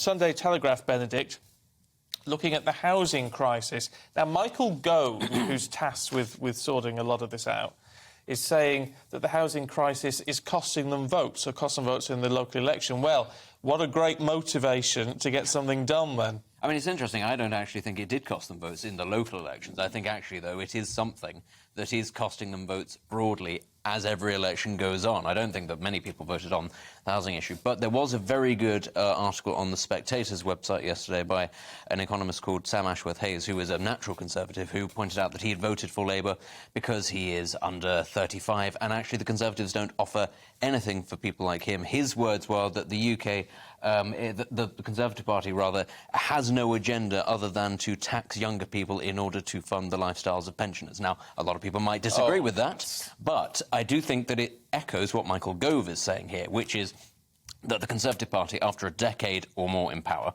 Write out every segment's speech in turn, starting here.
Sunday Telegraph, Benedict, looking at the housing crisis. Now, Michael Gove, who's tasked with sorting a lot of this out, is saying that the housing crisis is costing them votes, or costing votes in the local election. Well, what a great motivation to get something done, then. I mean, it's interesting. I don't actually think it did cost them votes in the local elections. I think, actually, though, it is something that is costing them votes broadly as every election goes on. I don't think that many people voted on the housing issue. But there was a very good article on The Spectator's website yesterday by an economist called Sam Ashworth-Hayes, who is a natural Conservative, who pointed out that he had voted for Labour because he is under 35, and actually the Conservatives don't offer anything for people like him. His words were that the UK, the Conservative Party, rather, has no agenda other than to tax younger people in order to fund the lifestyles of pensioners. Now, a lot of people might disagree with that, but I do think that it echoes what Michael Gove is saying here, which is that the Conservative Party, after a decade or more in power,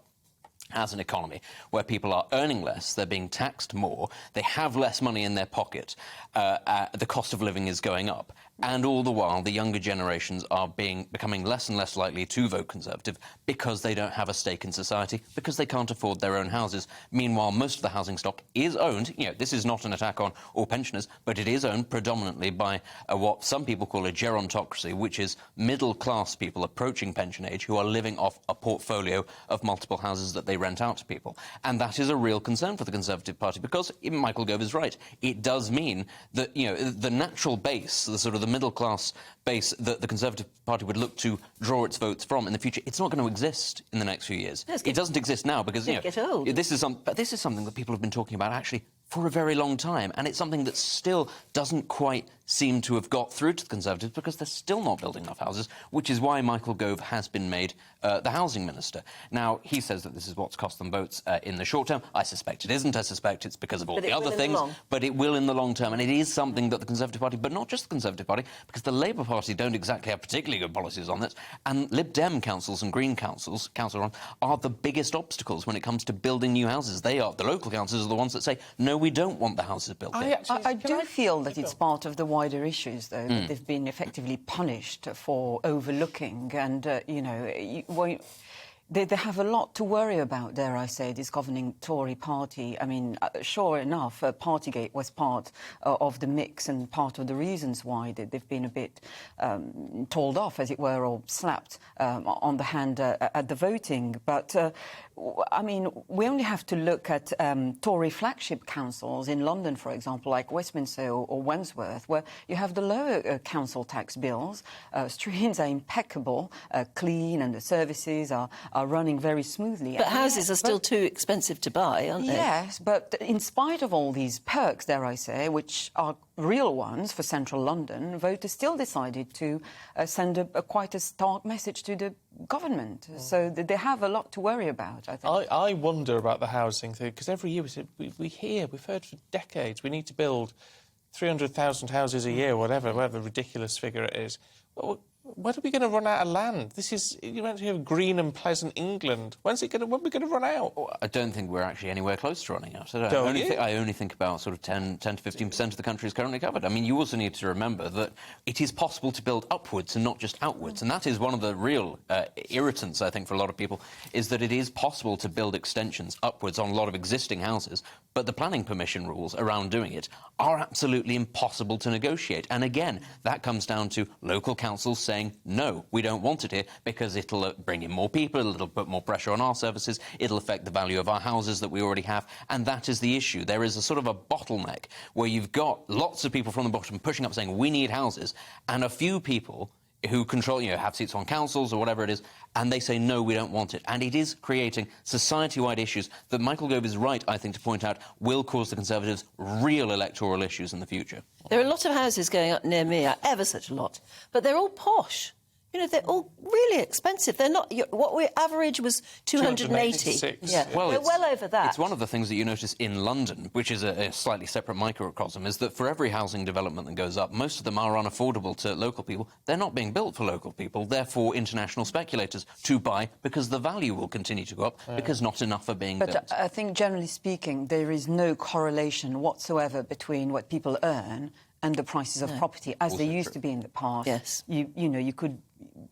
has an economy where people are earning less, they're being taxed more, they have less money in their pocket, the cost of living is going up, and all the while the younger generations are becoming less and less likely to vote Conservative because they don't have a stake in society, because they can't afford their own houses. Meanwhile, most of the housing stock is owned, this is not an attack on all pensioners, but it is owned predominantly by what some people call a gerontocracy, which is middle-class people approaching pension age who are living off a portfolio of multiple houses that they rent out to people. And that is a real concern for the Conservative Party, because Michael Gove is right. It does mean that, the natural base, the sort of the middle-class base that the Conservative Party would look to draw its votes from in the future, it's not going to exist in the next few years. It doesn't exist now because, this is something that people have been talking about, actually, for a very long time, and it's something that still doesn't quite seem to have got through to the Conservatives because they're still not building enough houses, which is why Michael Gove has been made the housing minister. Now, he says that this is what's cost them votes in the short term. I suspect it isn't. I suspect it's because of all the other things, but it will in the long term, and it is something that the Conservative Party, but not just the Conservative Party, because the Labour Party don't exactly have particularly good policies on this, and Lib Dem councils and Green councils, are the biggest obstacles when it comes to building new houses. The local councils are the ones that say, no, we don't want the houses built here. I do feel that it's part of the wider issues, though, that they've been effectively punished for overlooking, and, they have a lot to worry about, dare I say, this governing Tory party. I mean, sure enough, Partygate was part of the mix and part of the reasons why they've been a bit told off, as it were, or slapped on the hand at the voting. But, I mean, we only have to look at Tory flagship councils in London, for example, like Westminster or Wandsworth, where you have the lower council tax bills. Streams are impeccable, clean, and the services are running very smoothly. But houses are still too expensive to buy, aren't they? Yes, but in spite of all these perks, dare I say, which are real ones for central London, voters still decided to send quite a stark message to the government. So they have a lot to worry about, I think. I wonder about the housing thing, because every year we've heard for decades we need to build 300,000 houses a year, whatever ridiculous figure it is. Well, when are we going to run out of land? This is, you meant to have green and pleasant England. When are we going to run out? I don't think we're actually anywhere close to running out. I only think about sort of 10 to 15% of the country is currently covered. I mean, you also need to remember that it is possible to build upwards and not just outwards. And that is one of the real irritants, I think, for a lot of people, is that it is possible to build extensions upwards on a lot of existing houses, but the planning permission rules around doing it are absolutely impossible to negotiate. And again, that comes down to local councils saying, no, we don't want it here because it'll bring in more people, it'll put more pressure on our services, it'll affect the value of our houses that we already have, and that is the issue. There is a sort of a bottleneck where you've got lots of people from the bottom pushing up saying, we need houses, and a few people who control, have seats on councils or whatever it is, and they say, no, we don't want it. And it is creating society-wide issues that Michael Gove is right, I think, to point out will cause the Conservatives real electoral issues in the future. There are a lot of houses going up near me, ever such a lot, but they're all posh. They're all really expensive. They're not... What we average was 280. Yeah, well, they're well over that. It's one of the things that you notice in London, which is a slightly separate microcosm, is that for every housing development that goes up, most of them are unaffordable to local people. They're not being built for local people. They're for international speculators to buy because the value will continue to go up because not enough are being built. But I think, generally speaking, there is no correlation whatsoever between what people earn and the prices of property, as they used to be in the past. Yes. You could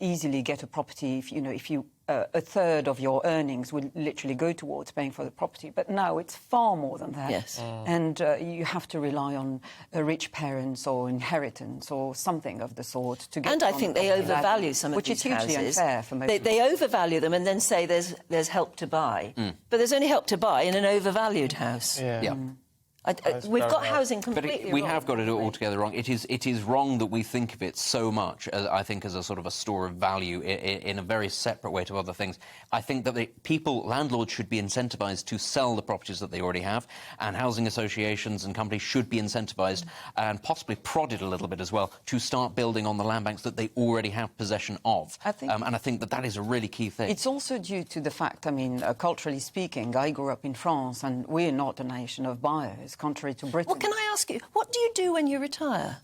easily get a property if you a third of your earnings would literally go towards paying for the property. But now it's far more than that. Yes. And you have to rely on rich parents or inheritance or something of the sort to get. And I think they overvalue some of these houses. Which is hugely unfair for most They overvalue them and then say there's help to buy. But there's only help to buy in an overvalued house. Yeah. We've got housing completely But we wrong, have got it haven't we? altogether wrong. It is wrong that we think of it so much, I think, as a sort of a store of value in a very separate way to other things. I think that landlords should be incentivised to sell the properties that they already have, and housing associations and companies should be incentivised and possibly prodded a little bit as well to start building on the land banks that they already have possession of. And I think that is a really key thing. It's also due to the fact, I mean, culturally speaking, I grew up in France and we're not a nation of buyers, contrary to Britain. Well, can I ask you, what do you do when you retire?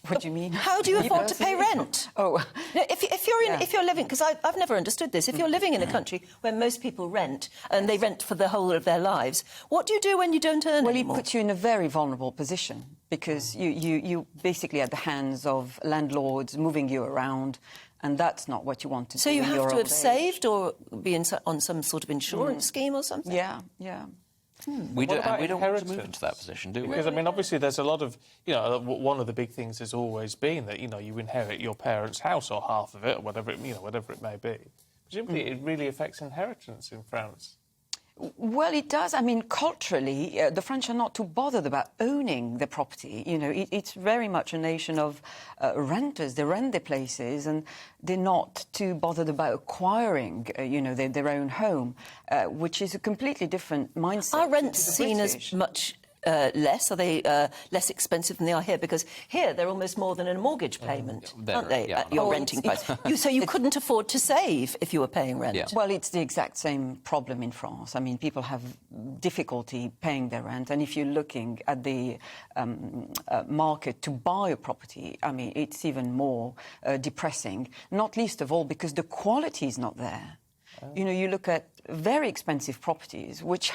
What do you mean? How do you afford to pay rent? Oh, If you're living, because I've never understood this. If you're living in a country where most people rent and they rent for the whole of their lives, what do you do when you don't earn anymore? Well, it puts you in a very vulnerable position because you basically at the hands of landlords moving you around. And that's not what you want to do. So you have to have age. saved or be on some sort of insurance scheme or something? Yeah. We don't want to inheritance? move into that position, do we? Because, I mean, obviously there's a lot of, one of the big things has always been that, you inherit your parents' house or half of it or whatever it may be. Presumably it really affects inheritance in France. Well, it does. I mean, culturally, the French are not too bothered about owning the property. It's very much a nation of renters. They rent their places and they're not too bothered about acquiring, their own home, which is a completely different mindset. Are rents to the seen British. as much less? Are they less expensive than they are here? Because here they're almost more than a mortgage payment, aren't they? Yeah. At your renting price. So you couldn't afford to save if you were paying rent. Yeah. Well, it's the exact same problem in France. I mean, people have difficulty paying their rent, and if you're looking at the market to buy a property, I mean, it's even more depressing, not least of all because the quality is not there. You look at very expensive properties, which,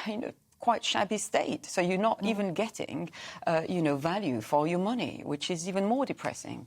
quite shabby state. So you're not even getting, value for your money, which is even more depressing.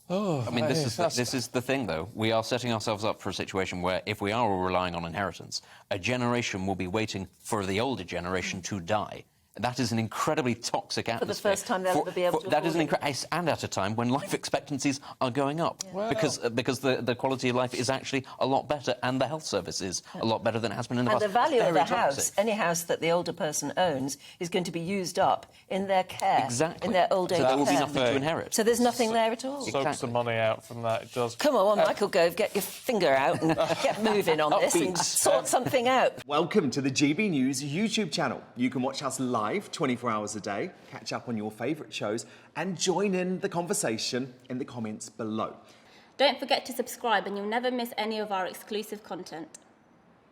I mean, this is the thing, though. We are setting ourselves up for a situation where, if we are all relying on inheritance, a generation will be waiting for the older generation to die. That is an incredibly toxic atmosphere. For the first time they'll ever be able to That is afford it. And at a time when life expectancies are going up. Well, because the quality of life is actually a lot better and the health service is a lot better than it has been in the And past. the value of Very a house, toxic. any house that the older person owns, is going to be used up in their care, Exactly. in their old age So there will be care. nothing to inherit. So there's nothing there at all. Soaks the money out from that, it does. Come on, Michael Gove, get your finger out and get moving on this and sort something out. Welcome to the GB News YouTube channel. You can watch us live 24 hours a day, catch up on your favourite shows and join in the conversation in the comments below. Don't forget to subscribe and you'll never miss any of our exclusive content.